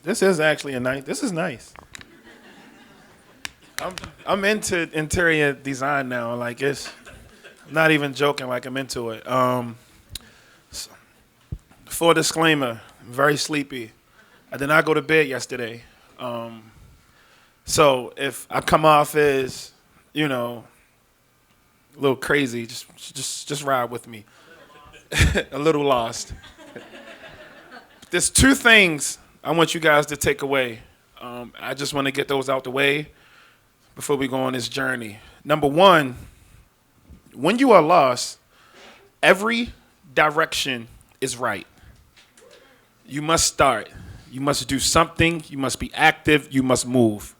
This is actually this is nice. I'm into interior design now. Like I'm not even joking. Like I'm into it. For disclaimer, I'm very sleepy. I did not go to bed yesterday. So if I come off as, a little crazy, just ride with me. A little lost. There's two things I want you guys to take away. I just want to get those out the way before we go on this journey. Number one, when you are lost, every direction is right. You must start. You must do something. You must be active. You must move.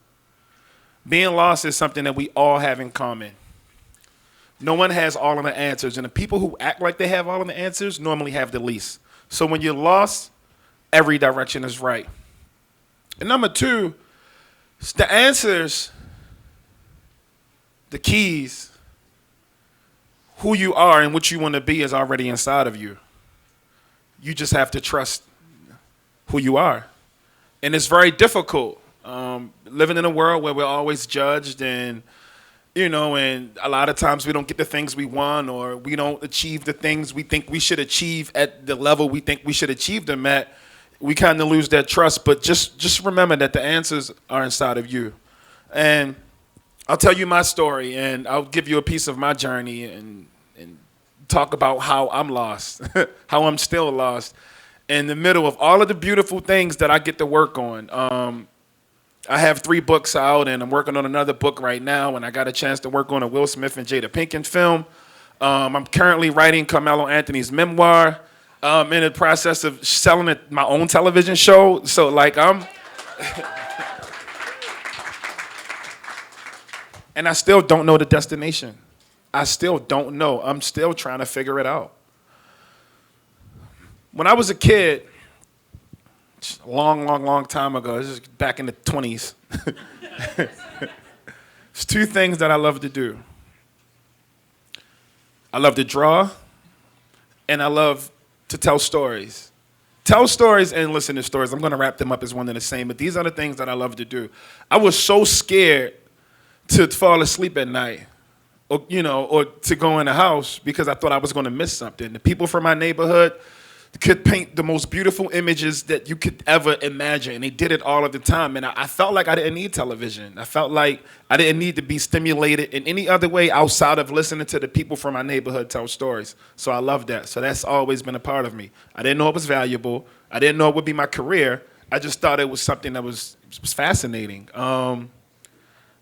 Being lost is something that we all have in common. No one has all of the answers, and the people who act like they have all of the answers normally have the least. So when you're lost, every direction is right. And number two, the answers, the keys, who you are and what you want to be is already inside of you. You just have to trust who you are. And it's very difficult living in a world where we're always judged and a lot of times we don't get the things we want, or we don't achieve the things we think we should achieve at the level we think we should achieve them at. We kind of lose that trust, but just remember that the answers are inside of you. And I'll tell you my story, and I'll give you a piece of my journey and talk about how I'm lost, how I'm still lost in the middle of all of the beautiful things that I get to work on. I have 3 books out, and I'm working on another book right now, and I got a chance to work on a Will Smith and Jada Pinkett film. I'm currently writing Carmelo Anthony's memoir. I'm in the process of selling my own television show. So, and I still don't know the destination. I still don't know. I'm still trying to figure it out. When I was a kid, a long time ago, this is back in the 20s, there's 2 things that I love to do. I love to draw, and I love to tell stories. Tell stories and listen to stories. I'm going to wrap them up as one and the same, but these are the things that I love to do. I was so scared to fall asleep at night, or to go in the house because I thought I was going to miss something. The people from my neighborhood could paint the most beautiful images that you could ever imagine, and they did it all of the time. And I felt like I didn't need television. I felt like I didn't need to be stimulated in any other way outside of listening to the people from my neighborhood tell stories. So I love that. So that's always been a part of me. I didn't know it was valuable. I didn't know it would be my career. I just thought it was something that was fascinating. A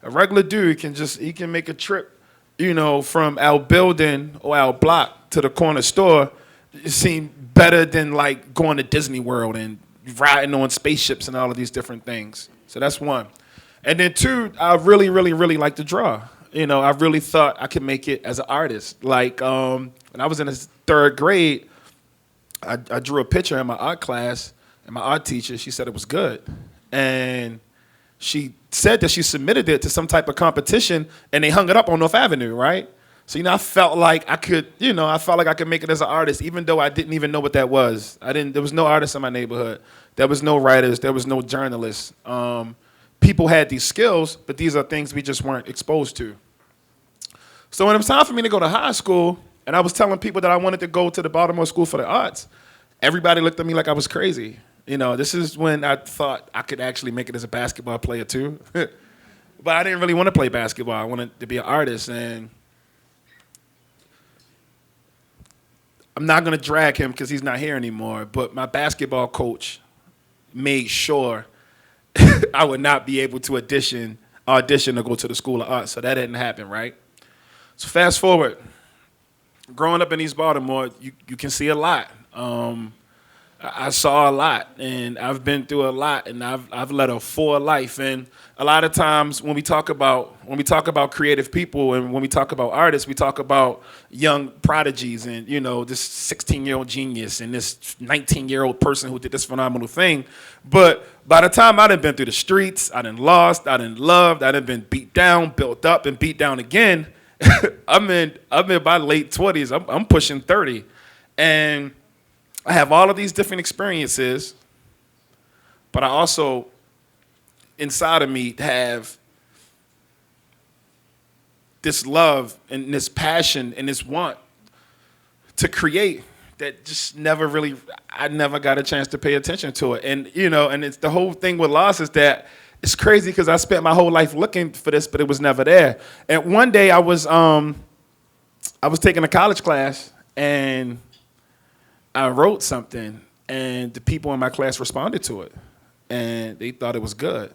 regular dude can make a trip, from our building or our block to the corner store. It seemed better than like going to Disney World and riding on spaceships and all of these different things. So that's one. And then 2, I really, really, really like to draw. I really thought I could make it as an artist. Like when I was in the 3rd grade, I drew a picture in my art class, and my art teacher, she said it was good. And she said that she submitted it to some type of competition, and they hung it up on North Avenue, right? So, I felt like I could make it as an artist, even though I didn't even know what that was. There was no artists in my neighborhood. There was no writers. There was no journalists. People had these skills, but these are things we just weren't exposed to. So when it was time for me to go to high school, and I was telling people that I wanted to go to the Baltimore School for the Arts, everybody looked at me like I was crazy. This is when I thought I could actually make it as a basketball player too. But I didn't really want to play basketball. I wanted to be an artist, and I'm not going to drag him because he's not here anymore, but my basketball coach made sure I would not be able to audition to go to the School of Arts, so that didn't happen, right? So fast forward. Growing up in East Baltimore, you can see a lot. I saw a lot, and I've been through a lot, and I've led a full life. And a lot of times when we talk about creative people and when we talk about artists, we talk about young prodigies and this 16-year-old genius and this 19-year-old person who did this phenomenal thing. But by the time I done been through the streets, I done lost, I done loved, I done been beat down, built up, and beat down again. I'm in my late 20s. I'm pushing 30, and I have all of these different experiences, but I also, inside of me, have this love and this passion and this want to create that just never really, I never got a chance to pay attention to it. And, and it's the whole thing with loss is that it's crazy because I spent my whole life looking for this, but it was never there. And one day I was taking a college class and I wrote something and the people in my class responded to it and they thought it was good.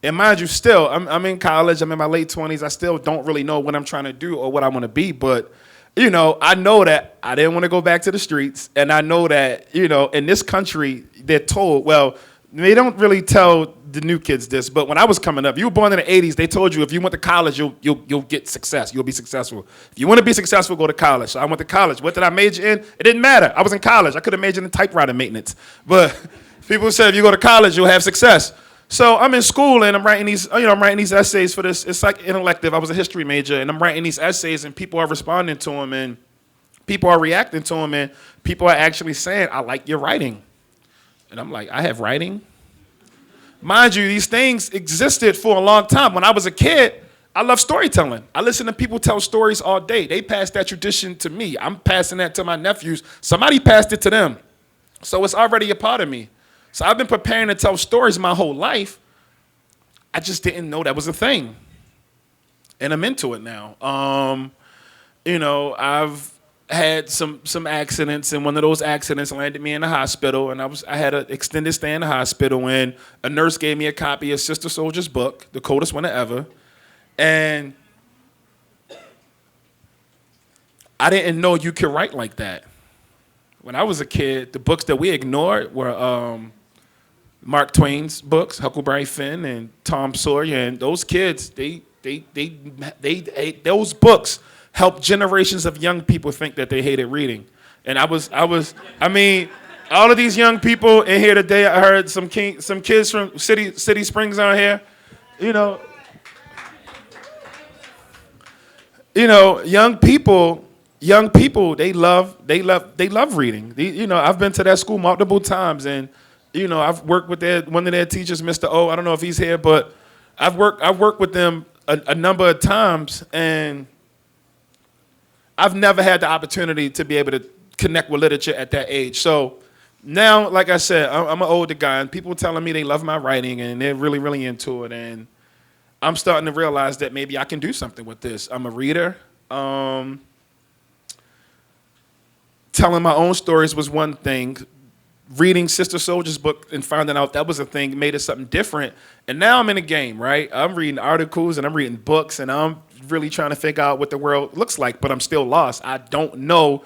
And mind you, still, I'm in college, I'm in my late 20s, I still don't really know what I'm trying to do or what I want to be, but I know that I didn't want to go back to the streets, and I know that, in this country, they're told, well, they don't really tell the new kids this, but when I was coming up, you were born in the 80s, they told you if you went to college, you'll get success, you'll be successful. If you want to be successful, go to college. So I went to college. What did I major in? It didn't matter. I was in college. I could have majored in typewriter maintenance. But people said if you go to college, you'll have success. So I'm in school and I'm writing these essays for this. It's like an elective. I was a history major and I'm writing these essays and people are responding to them and people are reacting to them and people are actually saying, I like your writing. And I'm like, I have writing? Mind you, these things existed for a long time. When I was a kid, I love storytelling. I listen to people tell stories all day. They passed that tradition to me. I'm passing that to my nephews. Somebody passed it to them. So it's already a part of me. So I've been preparing to tell stories my whole life. I just didn't know that was a thing. And I'm into it now. I've had some accidents, and one of those accidents landed me in the hospital, and I had an extended stay in the hospital, and a nurse gave me a copy of Sister Soldier's book, the coldest winter ever, and I didn't know you could write like that. When I was a kid, the books that we ignored were Mark Twain's books, Huckleberry Finn and Tom Sawyer, and those kids, those books helped generations of young people think that they hated reading. And all of these young people in here today, I heard some kids from City Springs on here, young people, they love reading. I've been to that school multiple times, and I've worked with one of their teachers, Mr. O. I don't know if he's here, but I've worked with them a number of times, and I've never had the opportunity to be able to connect with literature at that age. So now, like I said, I'm an older guy, and people telling me they love my writing, and they're really, really into it, and I'm starting to realize that maybe I can do something with this. I'm a reader. Telling my own stories was one thing. Reading Sister Soldier's book and finding out that was a thing made it something different. And now I'm in a game, right? I'm reading articles and I'm reading books and I'm really trying to figure out what the world looks like, but I'm still lost. I don't know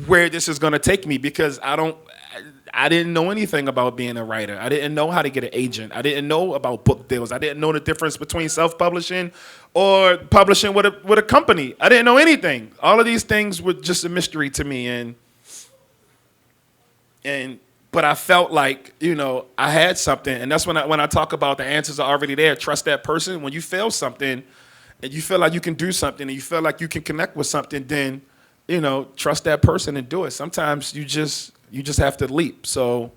where this is going to take me because I didn't know anything about being a writer. I didn't know how to get an agent. I didn't know about book deals. I didn't know the difference between self-publishing or publishing with a company. I didn't know anything. All of these things were just a mystery to me, but I felt like, I had something. And that's when I talk about the answers are already there. Trust that person. When you fail something and you feel like you can do something and you feel like you can connect with something, then, trust that person and do it. Sometimes you just have to leap. So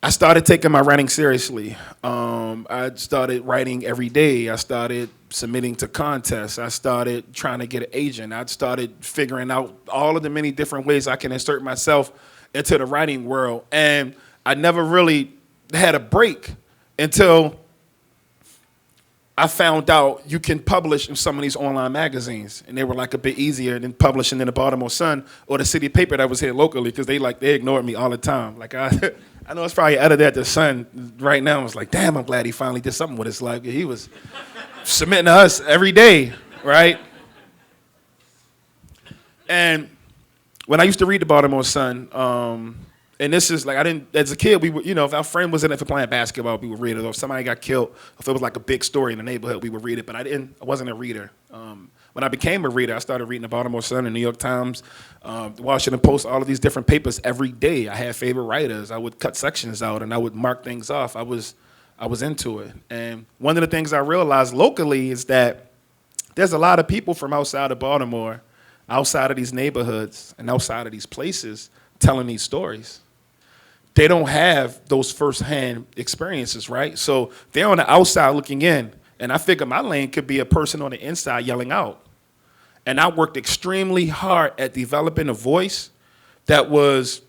I started taking my writing seriously. I started writing every day. I started submitting to contests. I started trying to get an agent. I started figuring out all of the many different ways I can insert myself into the writing world. And I never really had a break until I found out you can publish in some of these online magazines, and they were like a bit easier than publishing in the Baltimore Sun or the city paper that was here locally because they ignored me all the time. Like I know it's probably editor at the Sun right now. I was like, damn, I'm glad he finally did something with his life. He was submitting to us every day, right? And when I used to read the Baltimore Sun, and this is like, as a kid, we would, if our friend was in it for playing basketball, we would read it. Or if somebody got killed, if it was like a big story in the neighborhood, we would read it. But I wasn't a reader. When I became a reader, I started reading the Baltimore Sun, the New York Times, the Washington Post, all of these different papers every day. I had favorite writers. I would cut sections out and I would mark things off. I was into it. And one of the things I realized locally is that there's a lot of people from outside of Baltimore, outside of these neighborhoods and outside of these places telling these stories. they don't have those firsthand experiences, right? So they're on the outside looking in. And I figure my lane could be a person on the inside yelling out. And I worked extremely hard at developing a voice that was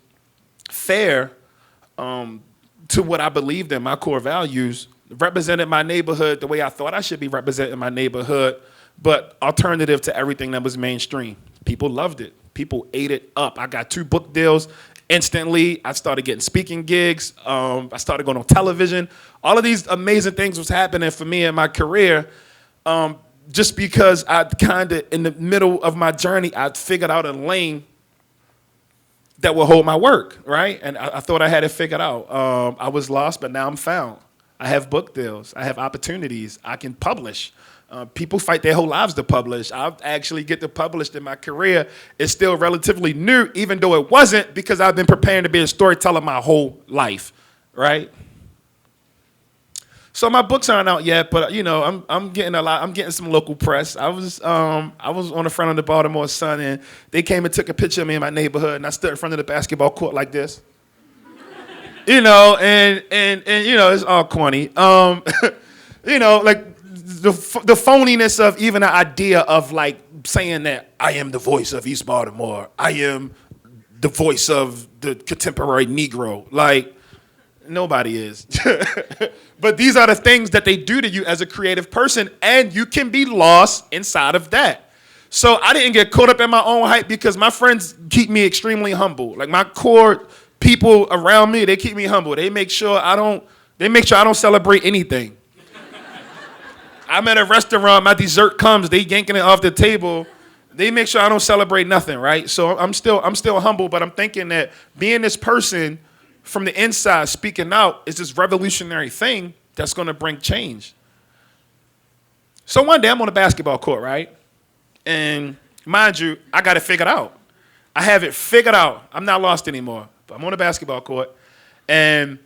fair to what I believed in, my core values, represented my neighborhood the way I thought I should be representing my neighborhood, but alternative to everything that was mainstream. People loved it. People ate it up. I got 2 book deals instantly. I started getting speaking gigs. I started going on television. All of these amazing things was happening for me in my career just because I kind of, in the middle of my journey, I figured out a lane that will hold my work, right? And I thought I had it figured out. I was lost, but now I'm found. I have book deals. I have opportunities. I can publish. People fight their whole lives to publish. I actually get to publish in my career. It's still relatively new, even though it wasn't, because I've been preparing to be a storyteller my whole life, right? So my books aren't out yet, but I'm getting a lot. I'm getting some local press. I was on the front of the Baltimore Sun, and they came and took a picture of me in my neighborhood, and I stood in front of the basketball court like this. And it's all corny. Like the phoniness of even the idea of like saying that I am the voice of East Baltimore. I am the voice of the contemporary Negro. Like, nobody is. But these are the things that they do to you as a creative person, and you can be lost inside of that. So I didn't get caught up in my own hype because my friends keep me extremely humble. Like my core people around me, they keep me humble. They make sure I don't celebrate anything. I'm at a restaurant, my dessert comes, they yanking it off the table. They make sure I don't celebrate nothing, right? So I'm still humble, but I'm thinking that being this person from the inside speaking out is this revolutionary thing that's going to bring change. So one day I'm on a basketball court, right? And mind you, I got it figured out. I have it figured out. I'm not lost anymore. But I'm on a basketball court, and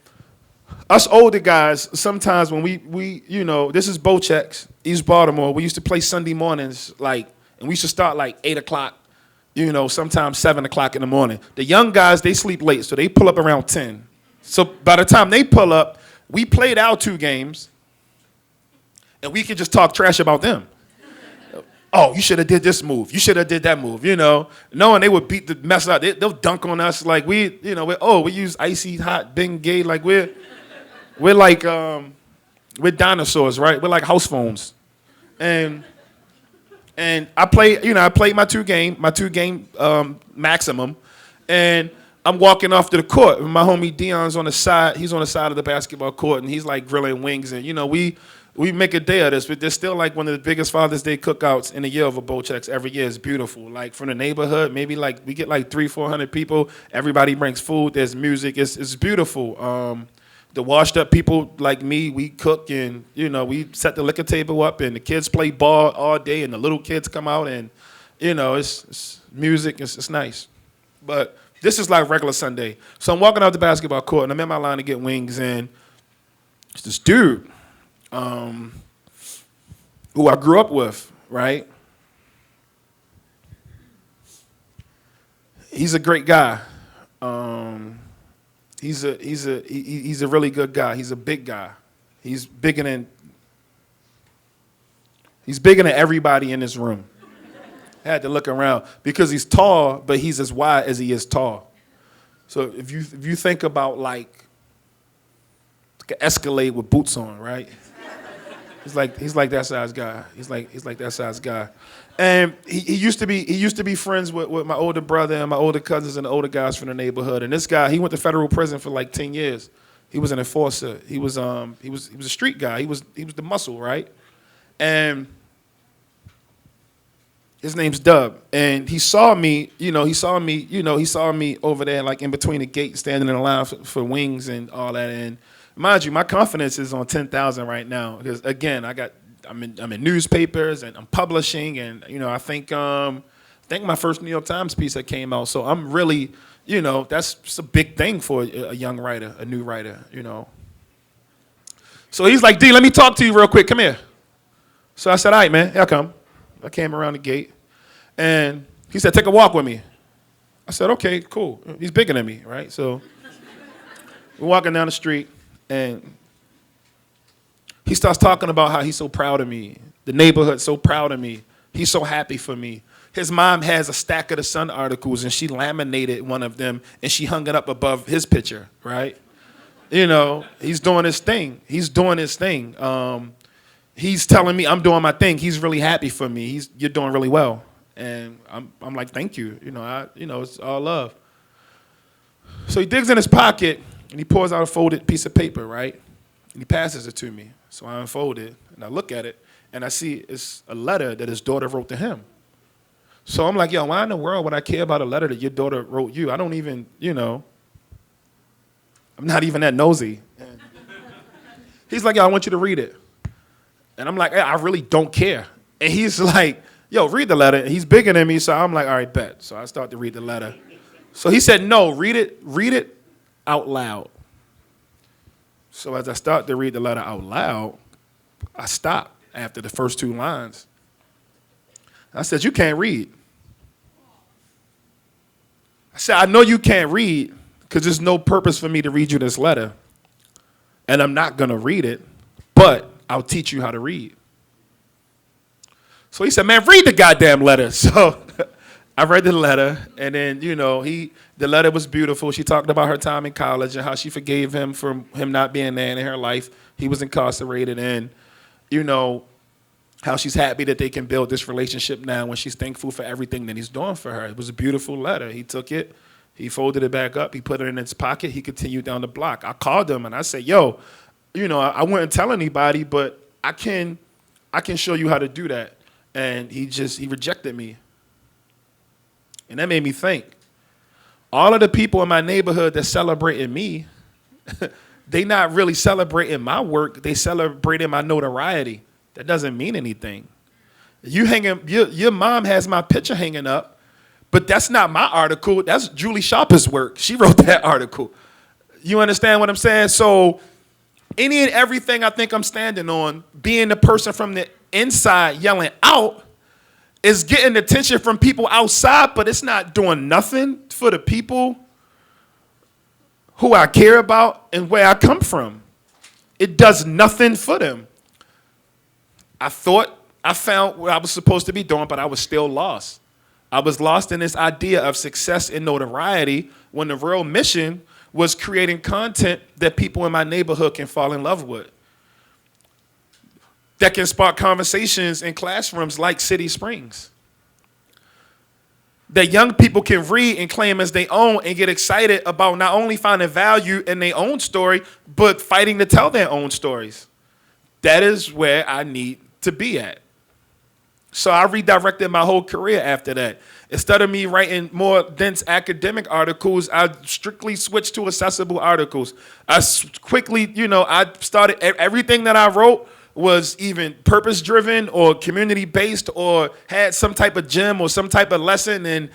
us older guys, sometimes when we this is Bochex, East Baltimore. We used to play Sunday mornings, and we used to start 8 o'clock, sometimes 7 o'clock in the morning. The young guys, they sleep late, so they pull up around 10. So by the time they pull up, we played our 2 games, and we could just talk trash about them. Oh, you should have did this move. You should have did that move, Knowing they would beat the mess out. They'll dunk on us like we use icy hot Bengay. Like we're dinosaurs, right? We're like house phones. And I played my two game maximum, and I'm walking off to the court. And my homie Dion's on the side. He's on the side of the basketball court, and he's like grilling wings. And we make a day of this, but there's still like one of the biggest Father's Day cookouts in the year of a Bochex every year. It's beautiful. Like from the neighborhood, maybe we get 300-400 people. Everybody brings food. There's music. It's beautiful. The washed up people like me, we cook and we set the liquor table up, and the kids play ball all day, and the little kids come out, and it's music. It's nice. But this is like regular Sunday. So I'm walking out the basketball court, and I'm in my line to get wings, and it's this dude who I grew up with, right? He's a great guy. He's a really good guy. He's a big guy. He's bigger than everybody in this room. I had to look around because he's tall, but he's as wide as he is tall. So if you think about like an Escalade with boots on, right? He's like that size guy. He's like that size guy. And he used to be friends with my older brother and my older cousins and the older guys from the neighborhood. And this guy, he went to federal prison for like 10 years. He was an enforcer. He was a street guy. He was the muscle, right? And his name's Dub. And he saw me over there like in between the gate, standing in the line for wings and all that. And mind you, my confidence is on 10,000 right now because again, I'm in newspapers and I'm publishing, and I think my first New York Times piece that came out. So I'm really, that's a big thing for a young writer, a new writer, So he's like, D, let me talk to you real quick. Come here. So I said, all right, man, here I come. I came around the gate, and he said, take a walk with me. I said, okay, cool. He's bigger than me, right? So We're walking down the street, and he starts talking about how he's so proud of me. The neighborhood's so proud of me. He's so happy for me. His mom has a stack of the Sun articles, and she laminated one of them, and she hung it up above his picture, right? You know, he's doing his thing. He's doing his thing. He's telling me I'm doing my thing. He's really happy for me. You're doing really well. And I'm like, thank you. It's all love. So he digs in his pocket, and he pulls out a folded piece of paper, right? And he passes it to me. So I unfold it, and I look at it, and I see it's a letter that his daughter wrote to him. So I'm like, yo, why in the world would I care about a letter that your daughter wrote you? I don't even, I'm not even that nosy. And he's like, yo, I want you to read it. And I'm like, hey, I really don't care. And he's like, yo, read the letter. And he's bigger than me, so I'm like, all right, bet. So I start to read the letter. So he said, no, read it out loud. So as I start to read the letter out loud, I stop after the first 2 lines. I said, you can't read. I said, I know you can't read because there's no purpose for me to read you this letter. And I'm not going to read it, but I'll teach you how to read. So he said, man, read the goddamn letter. So I read the letter, and then, the letter was beautiful. She talked about her time in college and how she forgave him for him not being there in her life. He was incarcerated, and, how she's happy that they can build this relationship now and she's thankful for everything that he's doing for her. It was a beautiful letter. He took it, he folded it back up, he put it in his pocket, he continued down the block. I called him and I said, yo, I wouldn't tell anybody, but I can show you how to do that. And he rejected me. And that made me think. All of the people in my neighborhood that celebrating me, they not really celebrating my work, they celebrating my notoriety. That doesn't mean anything. Your mom has my picture hanging up, but that's not my article. That's Julie Sharper's work. She wrote that article. You understand what I'm saying? So any and everything I think I'm standing on, being the person from the inside yelling out, is getting attention from people outside, but it's not doing nothing for the people who I care about and where I come from. It does nothing for them. I thought I found what I was supposed to be doing, but I was still lost. I was lost in this idea of success and notoriety when the real mission was creating content that people in my neighborhood can fall in love with, that can spark conversations in classrooms like City Springs, that young people can read and claim as their own and get excited about not only finding value in their own story, but fighting to tell their own stories. That is where I need to be at. So I redirected my whole career after that. Instead of me writing more dense academic articles, I strictly switched to accessible articles. I started, everything that I wrote was even purpose-driven or community-based or had some type of gem or some type of lesson, and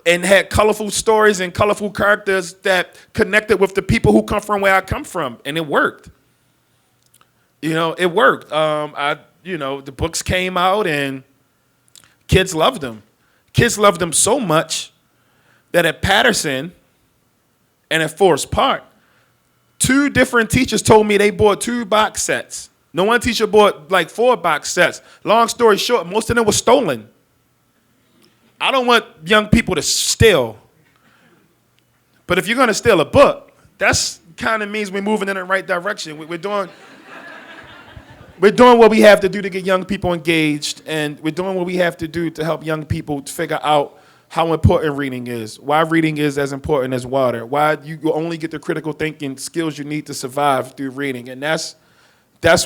had colorful stories and colorful characters that connected with the people who come from where I come from, and it worked. It worked. The books came out and kids loved them. Kids loved them so much that at Patterson and at Forest Park, 2 different teachers told me they bought 2 box sets. No one teacher bought like 4 box sets. Long story short, most of them were stolen. I don't want young people to steal. But if you're going to steal a book, that's kind of means we're moving in the right direction. We're doing what we have to do to get young people engaged, and we're doing what we have to do to help young people figure out how important reading is, why reading is as important as water, why you only get the critical thinking skills you need to survive through reading. And that's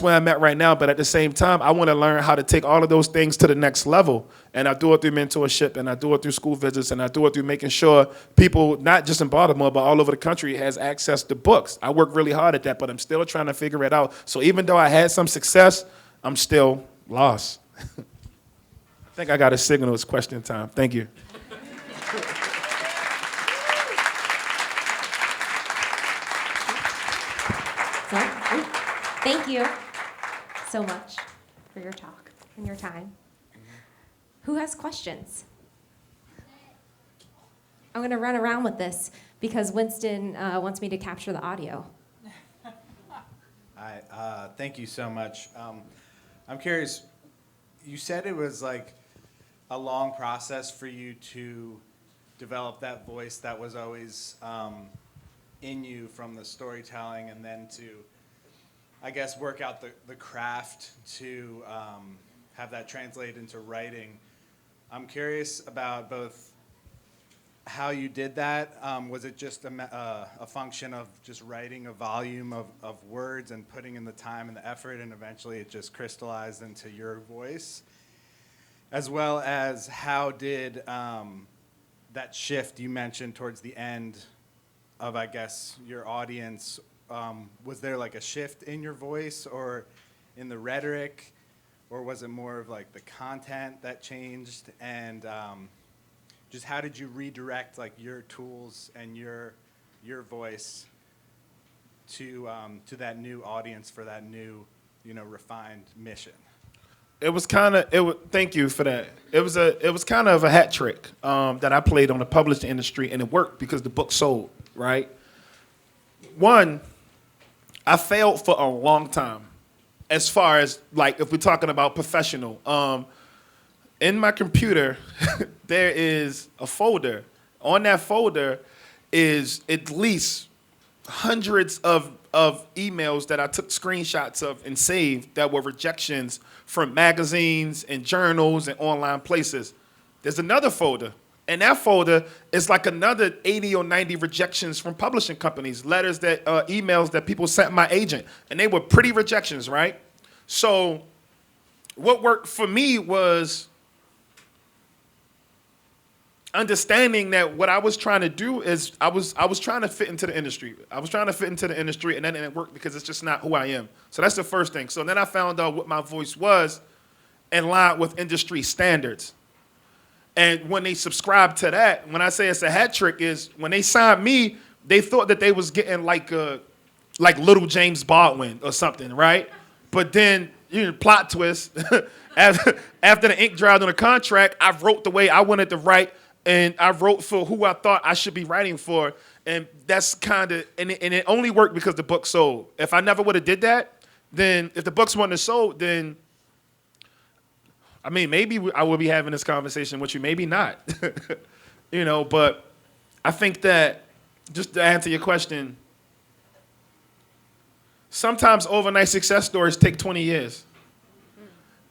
where I'm at right now. But at the same time, I want to learn how to take all of those things to the next level. And I do it through mentorship, and I do it through school visits, and I do it through making sure people, not just in Baltimore, but all over the country, has access to books. I work really hard at that, but I'm still trying to figure it out. So even though I had some success, I'm still lost. I think I got a signal. It's question time. Thank you. Thank you so much for your talk and your time. Who has questions? I'm going to run around with this because Winston wants me to capture the audio. Thank you so much. I'm curious, you said it was like a long process for you to develop that voice that was always in you from the storytelling, and then to, I guess, work out the craft to have that translate into writing. I'm curious about both how you did that. Was it just a function of just writing a volume of words and putting in the time and the effort, and eventually it just crystallized into your voice? As well as how did that shift you mentioned towards the end of, I guess, your audience, was there like a shift in your voice or in the rhetoric, or was it more of like the content that changed? And just how did you redirect like your tools and your voice to that new audience for that new, refined mission? It was kind of thank you for that. It was kind of a hat trick that I played on the publishing industry, and it worked because the book sold, right? One, I failed for a long time as far as, like, if we're talking about professional. In my computer, there is a folder. On that folder is at least hundreds of emails that I took screenshots of and saved that were rejections from magazines and journals and online places. There's another folder. And that folder is like another 80 or 90 rejections from publishing companies, letters that, emails that people sent my agent. And they were pretty rejections, right? So what worked for me was understanding that what I was trying to do is I was trying to fit into the industry. I was trying to fit into the industry, and that didn't work because it's just not who I am. So that's the first thing. So then I found out what my voice was in line with industry standards. And when they subscribed to that, when I say it's a hat trick, is when they signed me, they thought that they was getting like little James Baldwin or something, right? But then, plot twist, after the ink dried on the contract, I wrote the way I wanted to write, and I wrote for who I thought I should be writing for. And that's kind of, and it only worked because the book sold. If I never would have did that, then if the books wouldn't have sold, then, I mean, maybe I would be having this conversation with you, maybe not. But I think that, just to answer your question, sometimes overnight success stories take 20 years.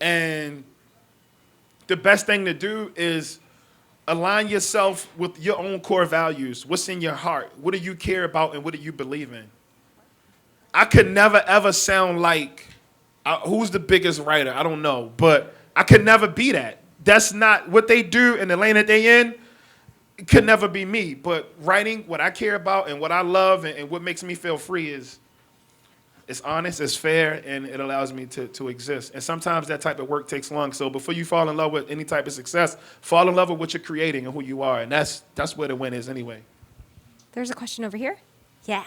And the best thing to do is align yourself with your own core values. What's in your heart? What do you care about, and what do you believe in? I could never, ever sound like, who's the biggest writer? I don't know. But I could never be that. That's not what they do in the lane that they in. It could never be me. But writing what I care about and what I love and what makes me feel free is, it's honest, it's fair, and it allows me to exist. And sometimes that type of work takes long. So before you fall in love with any type of success, fall in love with what you're creating and who you are. And that's where the win is anyway. There's a question over here. Yeah.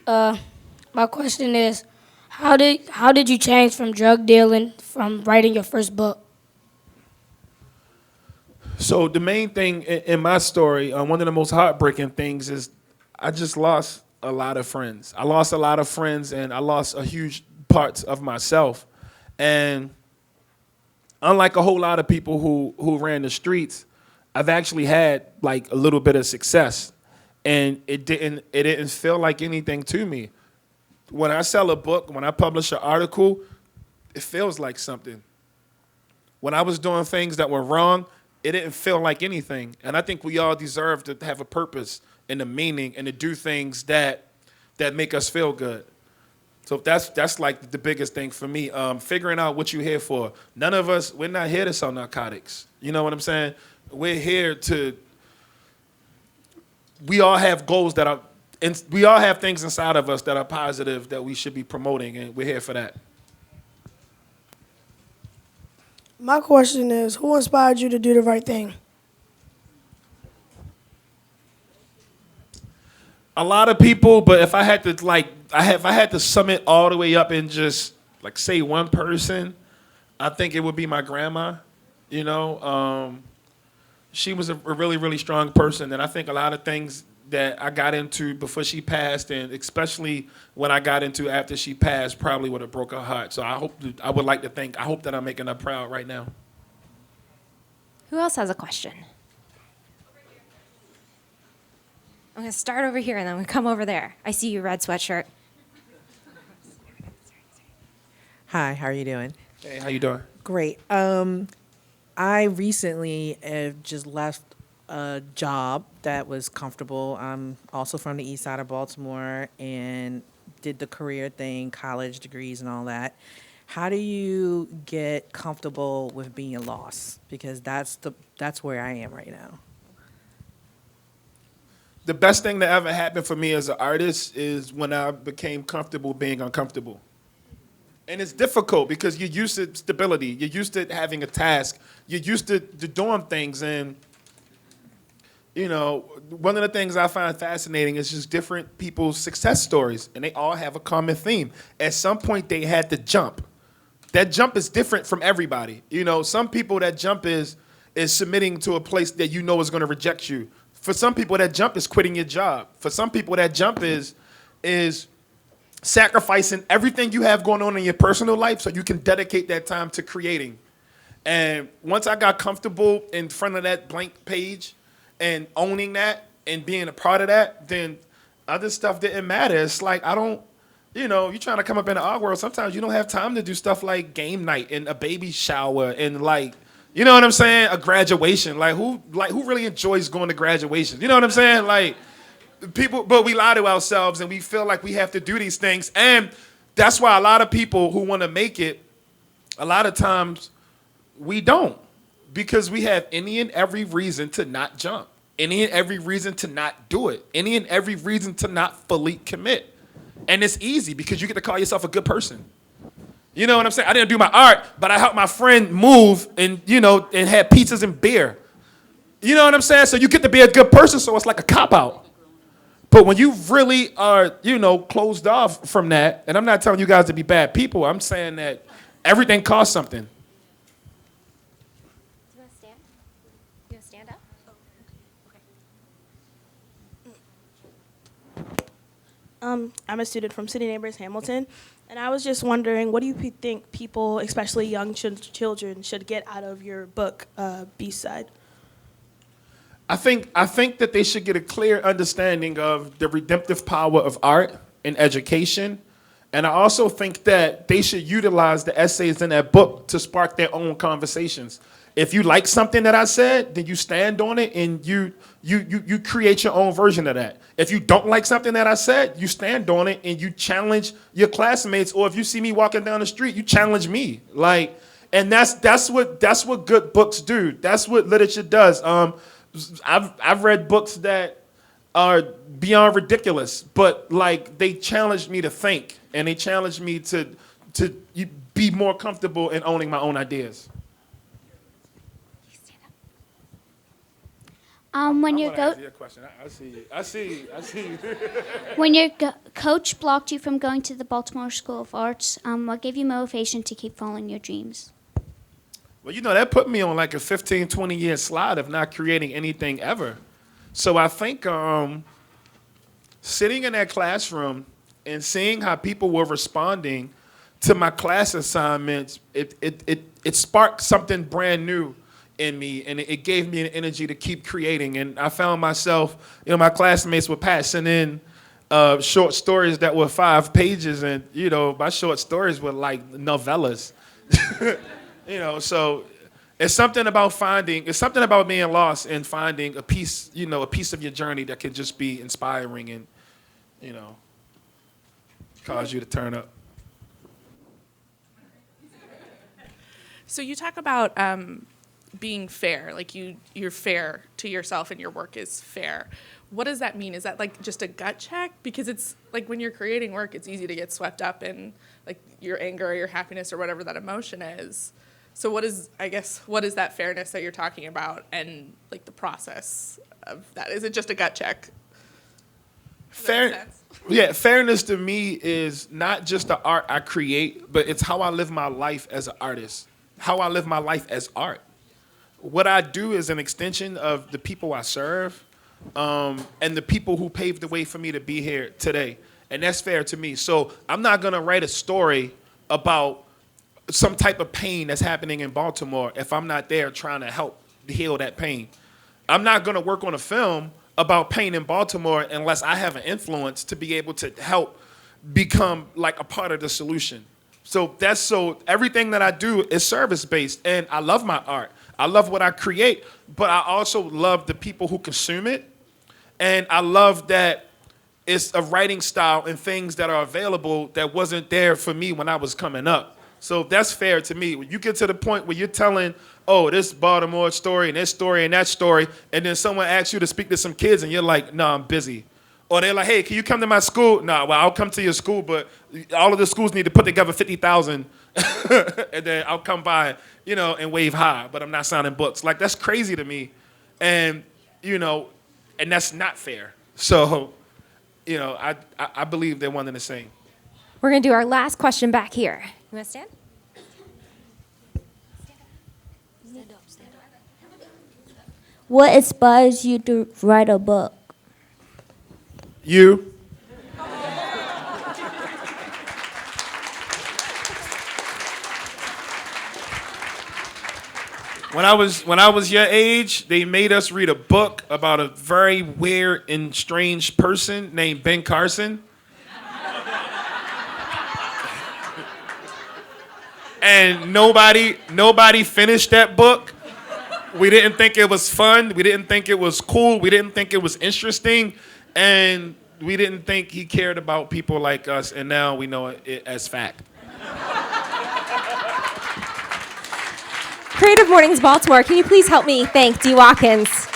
My question is, how did you change from drug dealing from writing your first book? So the main thing in my story, one of the most heartbreaking things is I just lost a lot of friends. I lost a lot of friends, and I lost a huge parts of myself. And unlike a whole lot of people who ran the streets, I've actually had like a little bit of success, and it didn't feel like anything to me. When I sell a book, when I publish an article, it feels like something. When I was doing things that were wrong, it didn't feel like anything. And I think we all deserve to have a purpose and a meaning and to do things that make us feel good. So that's like the biggest thing for me. Figuring out what you're here for. None of us, we're not here to sell narcotics. You know what I'm saying? We're here we all have goals that are, and we all have things inside of us that are positive that we should be promoting, and we're here for that. My question is, who inspired you to do the right thing? A lot of people, but if I had to if I had to sum it all the way up and just like say one person, I think it would be my grandma. she was a really, really strong person. And I think a lot of things that I got into before she passed, and especially when I got into after she passed, probably would have broke her heart. So I would like to think, I hope that I'm making her proud right now. Who else has a question? I'm going to start over here, and then I'm going to come over there. I see you, red sweatshirt. Hi, how are you doing? Hey, how you doing? Great. I recently just left a job that was comfortable. I'm also from the east side of Baltimore and did the career thing, college degrees and all that. How do you get comfortable with being lost? Because that's where I am right now. The best thing that ever happened for me as an artist is when I became comfortable being uncomfortable. And it's difficult because you're used to stability. You're used to having a task. You're used to doing things. And, you know, one of the things I find fascinating is just different people's success stories. And they all have a common theme. At some point, they had to jump. That jump is different from everybody. You know, some people, that jump is submitting to a place that you know is going to reject you. For some people, that jump is quitting your job. For some people, that jump is sacrificing everything you have going on in your personal life so you can dedicate that time to creating. And once I got comfortable in front of that blank page and owning that and being a part of that, then other stuff didn't matter. It's like, I don't, you know, you're trying to come up in the art world. Sometimes you don't have time to do stuff like game night and a baby shower and like, you know what I'm saying? A graduation. Like who really enjoys going to graduation? You know what I'm saying? Like, people, but we lie to ourselves and we feel like we have to do these things. And that's why a lot of people who want to make it, a lot of times we don't, because we have any and every reason to not jump, any and every reason to not do it, any and every reason to not fully commit. And it's easy because you get to call yourself a good person. You know what I'm saying? I didn't do my art, but I helped my friend move and, you know, and had pizzas and beer. You know what I'm saying? So you get to be a good person, so it's like a cop-out. But when you really are, you know, closed off from that, and I'm not telling you guys to be bad people, I'm saying that everything costs something. Do you want to stand? You want to stand up? I'm a student from City Neighbors Hamilton, and I was just wondering, what do you think people, especially young children, should get out of your book, B-Side? I think that they should get a clear understanding of the redemptive power of art and education. And I also think that they should utilize the essays in that book to spark their own conversations. If you like something that I said, then you stand on it and you create your own version of that. If you don't like something that I said, you stand on it and you challenge your classmates. Or if you see me walking down the street, you challenge me. Like, and that's what good books do. That's what literature does. I've read books that are beyond ridiculous, but like they challenged me to think and they challenged me to be more comfortable in owning my own ideas. When your when your coach blocked you from going to the Baltimore School of Arts, what gave you motivation to keep following your dreams? Well, you know, that put me on like a 15, 20-year slide of not creating anything ever. So I think sitting in that classroom and seeing how people were responding to my class assignments, it sparked something brand new in me, and it gave me an energy to keep creating. And I found myself, you know, my classmates were passing in short stories that were 5 pages, and, you know, my short stories were like novellas. You know, so it's something about being lost and finding a piece, you know, a piece of your journey that can just be inspiring and, you know, cause you to turn up. So you talk about being fair, like you're fair to yourself and your work is fair. What does that mean? Is that like just a gut check? Because it's like when you're creating work, it's easy to get swept up in like your anger or your happiness or whatever that emotion is. So what is that fairness that you're talking about and like the process of that? Is it just a gut check? Fairness to me is not just the art I create, but it's how I live my life as an artist, how I live my life as art. what I do is an extension of the people I serve, and the people who paved the way for me to be here today. And that's fair to me. So I'm not going to write a story about some type of pain that's happening in Baltimore if I'm not there trying to help heal that pain. I'm not going to work on a film about pain in Baltimore unless I have an influence to be able to help become like a part of the solution. So everything that I do is service-based, and I love my art. I love what I create, but I also love the people who consume it, and I love that it's a writing style and things that are available that wasn't there for me when I was coming up. So that's fair to me. When you get to the point where you're telling, oh, this Baltimore story and this story and that story, and then someone asks you to speak to some kids and you're like, no, I'm busy. Or they're like, hey, can you come to my school? No, well, I'll come to your school, but all of the schools need to put together 50,000 and then I'll come by, and wave high, but I'm not signing books. Like, that's crazy to me. And, and that's not fair. So, I believe they're one and the same. We're going to do our last question back here. You want to stand? What inspires you to write a book? You. When I was your age, they made us read a book about a very weird and strange person named Ben Carson. And nobody finished that book. We didn't think it was fun. We didn't think it was cool. We didn't think it was interesting. And we didn't think he cared about people like us. And now we know it as fact. Creative Mornings Baltimore, can you please help me thank D. Watkins?